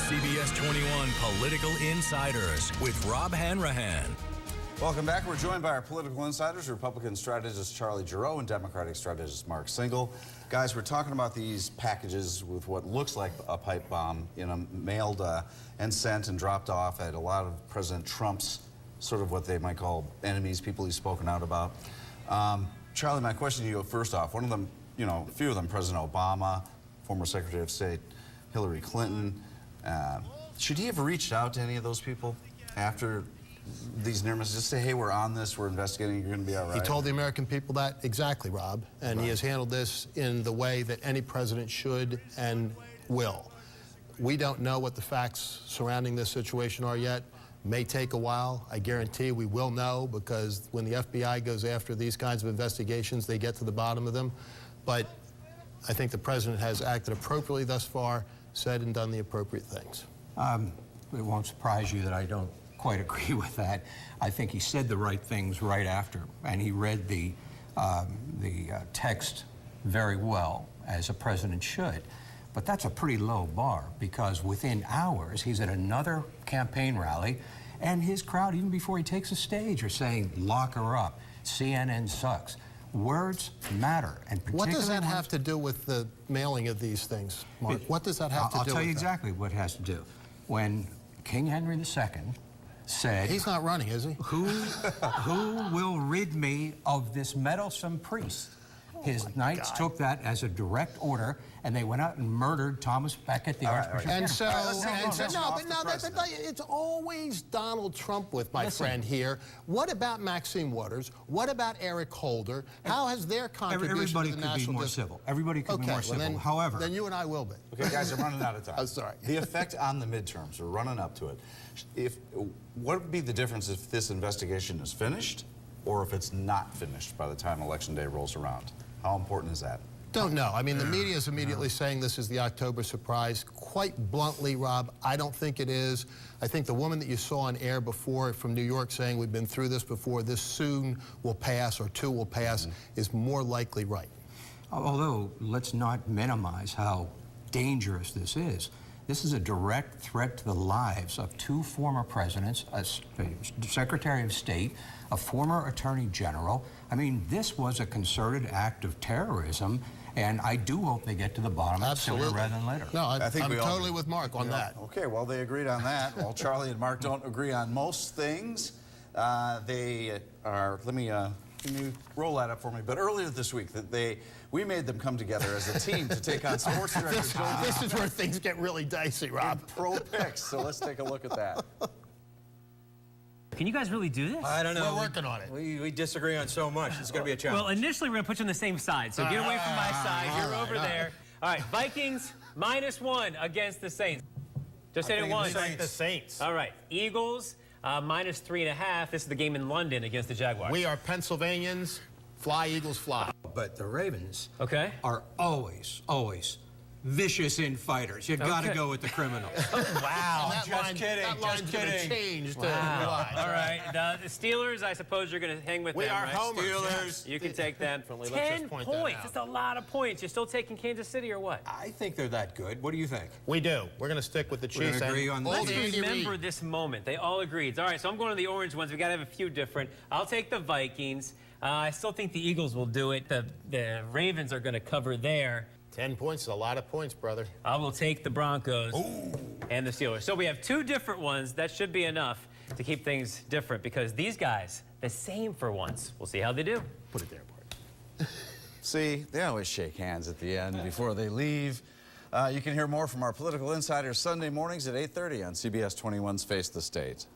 CBS 21 Political Insiders with Rob Hanrahan. Welcome back. We're joined by our political insiders, Republican strategist Charlie Giroux and Democratic strategist Mark Singal. Guys, we're talking about these packages with what looks like a pipe bomb, mailed and sent and dropped off at a lot of President Trump's sort of what they might call enemies, people he's spoken out about. Charlie, my question to you first off, one of them, a few of them, President Obama, former Secretary of State Hillary Clinton, should he have reached out to any of those people after these near misses, just say, hey, we're on this, we're investigating, you're going to be all right? He told the American people that exactly, Rob, and he has handled this in the way that any president should and will. We don't know what the facts surrounding this situation are yet. May take a while. I guarantee we will know, because when the FBI goes after these kinds of investigations, they get to the bottom of them. But I think the president has acted appropriately thus far, said and done the appropriate things. It won't surprise you that I don't quite agree with that. I think he said the right things right after, and he read the text very well, as a president should. But that's a pretty low bar, because within hours he's at another campaign rally, and his crowd, even before he takes a stage, are saying, lock her up, CNN sucks. Words matter, and particularly... What does that have to do with the mailing of these things, Mark? What does that have to do with I'll tell you that? exactly what it has to do. When King Henry II said... He's not running, is he? Who will rid me of this meddlesome priest? His knights took that as a direct order, and they went out and murdered Thomas Becket, the Archbishop. And so, it's always Donald Trump with my friend here. What about Maxine Waters? What about Eric Holder? How has their contribution to the national... Everybody could be more civil. However... Then you and I will be. Okay, guys, I'm running out of time. I'm sorry. The effect on the midterms, we're running up to it. What would be the difference if this investigation is finished or if it's not finished by the time Election Day rolls around? How important is that? Don't know. I mean, the media is immediately saying this is the October surprise. Quite bluntly, Rob, I don't think it is. I think the woman that you saw on air before from New York saying we've been through this before, this soon will pass or two will pass, is more likely right. Although, let's not minimize how dangerous this is. This is a direct threat to the lives of two former presidents, a Secretary of State, a former Attorney General. I mean, this was a concerted act of terrorism, and I do hope they get to the bottom of it sooner rather than later. No, I'm totally with Mark on that. Okay, well, they agreed on that. While Charlie and Mark don't agree on most things, they are, let me roll that up for me. But earlier this week, we made them come together as a team to take on sports director Joe. This is where things get really dicey, Rob. Pro picks, so let's take a look at that. Can you guys really do this? I don't know. We're working on it. We disagree on so much. It's going to be a challenge. Well, initially, we're going to put you on the same side. So get away from my side. You're over there. All right, Vikings -1 against the Saints. Just hit it once. The Saints. All right, Eagles -3.5. This is the game in London against the Jaguars. We are Pennsylvanians. Fly, Eagles, fly. But the Ravens are always vicious infighters. You got to go with the criminals. Wow. Just kidding. That line's going to change. Wow. All right. The Steelers, I suppose you're going to hang with them, are right? homers. Steelers. You can take them. 10 points. That's a lot of points. You're still taking Kansas City or what? I think they're that good. What do you think? We do. We're going to stick with the Chiefs. Agree on Let's remember this moment. They all agreed. All right, so I'm going to the orange ones. We got to have a few different. I'll take the Vikings. I still think the Eagles will do it. The Ravens are going to cover there. 10 points is a lot of points, brother. I will take the Broncos and the Steelers. So we have two different ones. That should be enough to keep things different, because these guys, the same for once. We'll see how they do. Put it there, Bart. See, they always shake hands at the end before they leave. You can hear more from our political insiders Sunday mornings at 8:30 on CBS 21's Face the State.